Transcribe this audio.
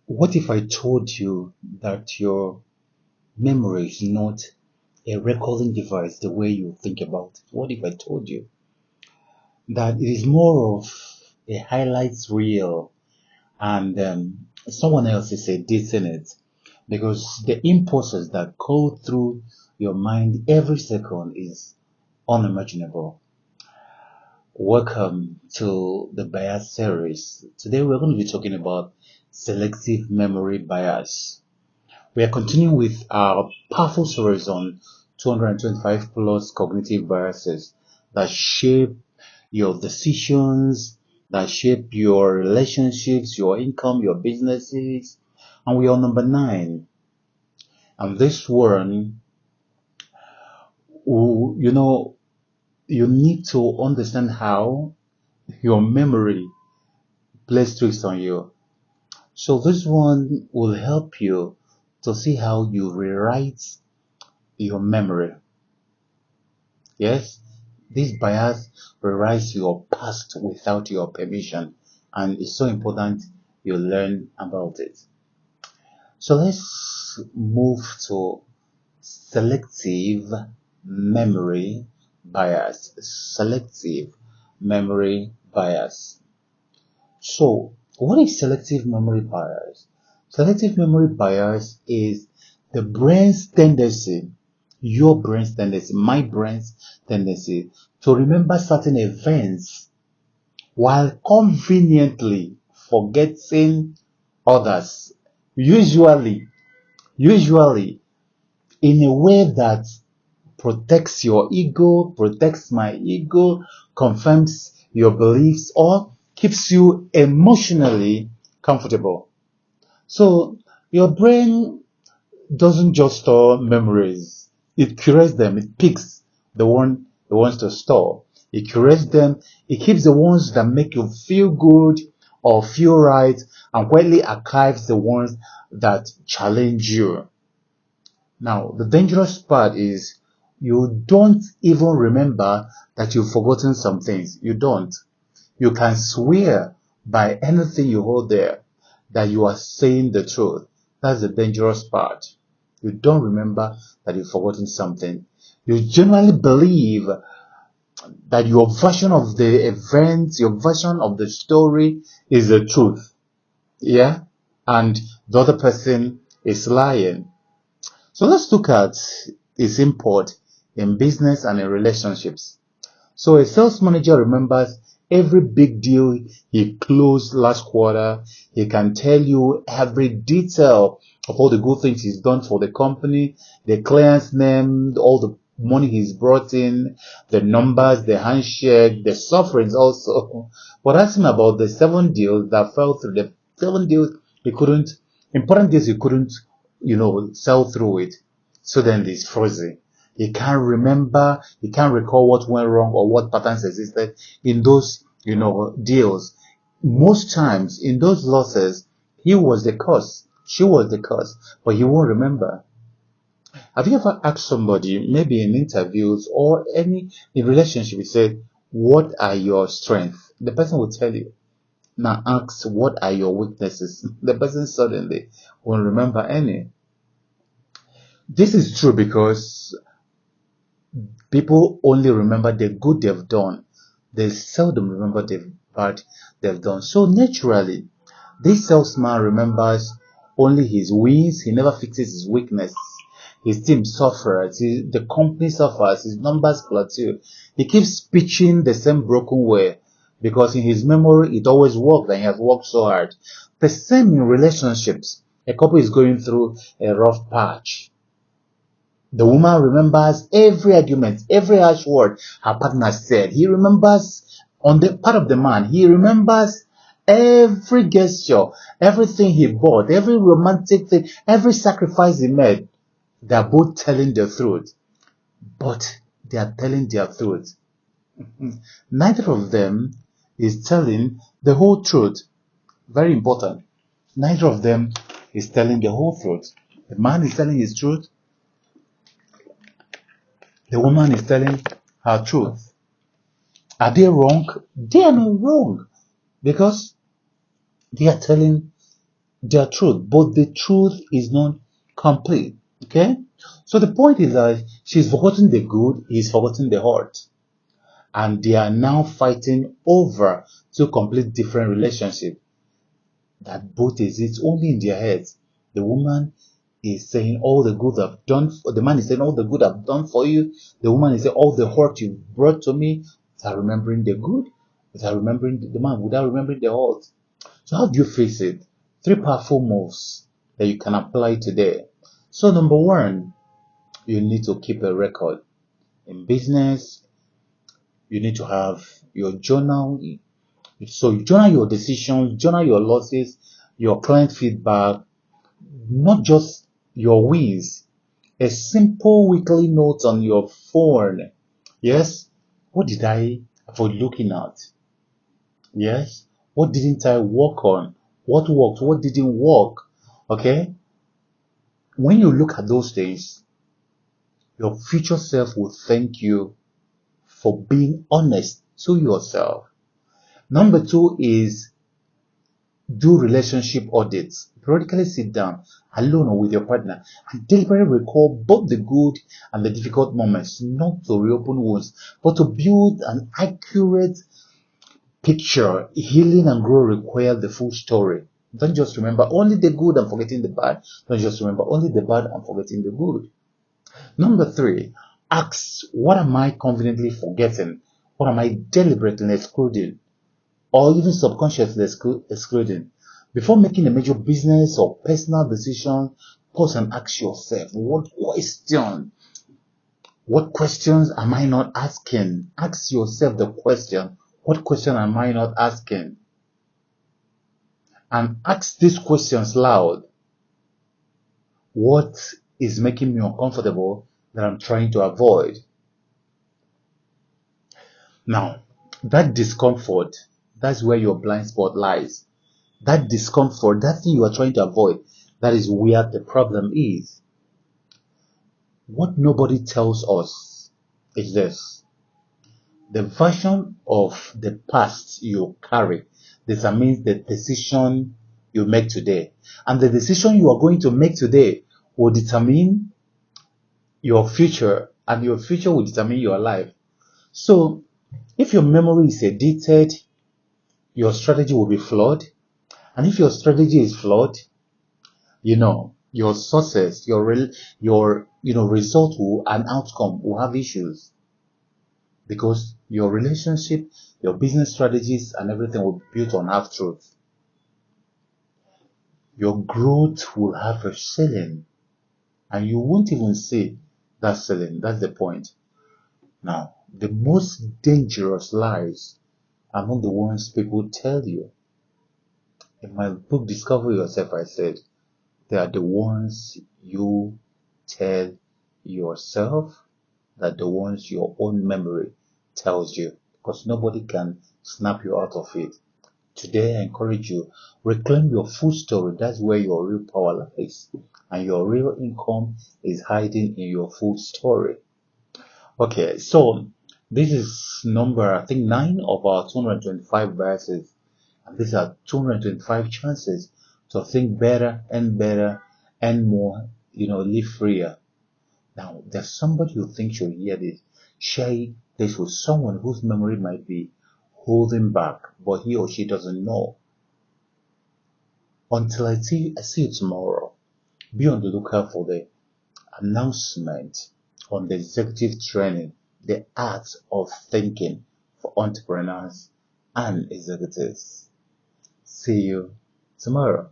What if I told you that your memory is not a recording device the way you think about it? What if I told you that it is more of a highlights reel and someone else is editing it? Because the impulses that go through your mind every second is unimaginable. Welcome to the bias series. Today we're going to be talking about selective memory bias. We are continuing with our powerful series on 225 plus cognitive biases that shape your decisions, that shape your relationships, your income, your businesses. And we are on number 9. And this one, you know, you need to understand how your memory plays tricks on you. So this one will help you to see how you rewrite your memory. Yes, this bias rewrites your past without your permission, and it's so important you learn about it. So let's move to selective memory bias. Selective memory bias. So, what is selective memory bias? Selective memory bias is the brain's tendency, your brain's tendency, my brain's tendency to remember certain events while conveniently forgetting others. Usually, usually in a way that protects your ego, protects my ego, confirms your beliefs, or keeps you emotionally comfortable. So your brain doesn't just store memories, it curates them, it picks the ones to store. It curates them, it keeps the ones that make you feel good or feel right, and quietly archives the ones that challenge you. Now, the dangerous part is you don't even remember that you've forgotten some things. You don't. You can swear by anything you hold there that you are saying the truth. That's the dangerous part. You don't remember that you've forgotten something. You genuinely believe that your version of the event, your version of the story is the truth. Yeah? And the other person is lying. So let's look at its import in business and in relationships. So a sales manager remembers every big deal he closed last quarter. He can tell you every detail of all the good things he's done for the company, the client's name, all the money he's brought in, the numbers, the handshake, the sufferings also. But ask him about the 7 deals that fell through, the 7 deals he couldn't, important deals he couldn't, sell through it. So then he's frozen. He can't remember, he can't recall what went wrong or what patterns existed in those, deals. Most times in those losses, he was the cause, she was the cause, but he won't remember. Have you ever asked somebody, maybe in interviews or any in relationship, you said, what are your strengths? The person will tell you. Now ask, what are your weaknesses? The person suddenly won't remember any. This is true because people only remember the good they've done. They seldom remember the bad they've done. So naturally, this salesman remembers only his wins. He never fixes his weakness. His team suffers. The company suffers. His numbers plateau. He keeps pitching the same broken way because in his memory it always worked and he has worked so hard. The same in relationships. A couple is going through a rough patch. The woman remembers every argument, every harsh word her partner said. He remembers, on the part of the man, he remembers every gesture, everything he bought, every romantic thing, every sacrifice he made. They are both telling the truth, but they are telling their truth. Neither of them is telling the whole truth. Very important. Neither of them is telling the whole truth. The man is telling his truth. The woman is telling her truth. Are they wrong? They are not wrong because they are telling their truth, but the truth is not complete. Okay? So the point is that she's forgotten the good, he's forgotten the hurt. And they are now fighting over two complete different relationships that both exist only in their heads. The woman is saying all the good I've done for the man is saying all the good I've done for you. The woman is saying all the hurt you brought to me without remembering the good, without remembering the man, without remembering the hurt. So how do you face it? Three powerful moves that you can apply today. So number one, you need to keep a record. In business, you need to have your journal. So you journal your decisions, journal your losses, your client feedback, not just your wins. A simple weekly note on your phone. Yes, what did I avoid looking at? Yes, what didn't I work on? What worked? What didn't work? Okay, when you look at those things, your future self will thank you for being honest to yourself. Number two is do relationship audits. Periodically sit down alone or with your partner and deliberately recall both the good and the difficult moments, not to reopen wounds, but to build an accurate picture. Healing and growth require the full story. Don't just remember only the good and forgetting the bad. Don't just remember only the bad and forgetting the good. Number three, ask, what am I conveniently forgetting? What am I deliberately excluding? Or even subconsciously excluding? Before making a major business or personal decision, pause and ask yourself, what questions am I not asking? Ask yourself the question, what question am I not asking? And ask these questions loud. What is making me uncomfortable that I'm trying to avoid? Now, that discomfort, that's where your blind spot lies. That discomfort, that thing you are trying to avoid, that is where the problem is. What nobody tells us is this: the version of the past you carry determines the decision you make today. And the decision you are going to make today will determine your future, and your future will determine your life. So, if your memory is edited, your strategy will be flawed. And if your strategy is flawed, your success, result will and outcome will have issues, because your relationship, your business strategies, and everything will be built on half truth. Your growth will have a ceiling, and you won't even see that ceiling. That's the point. Now, the most dangerous lies are not the ones people tell you. In my book, Discover Yourself, I said, they are the ones you tell yourself, that the ones your own memory tells you, because nobody can snap you out of it. Today, I encourage you, reclaim your full story. That's where your real power lies, and your real income is hiding in your full story. Okay, so this is number, I think, 9 of our 225 verses. And these are 225 chances to think better and more, live freer. Now, there's somebody who thinks you'll hear this. Share this with someone whose memory might be holding back, but he or she doesn't know. Until I see you tomorrow, be on the lookout for the announcement on the executive training, the art of thinking for entrepreneurs and executives. See you tomorrow.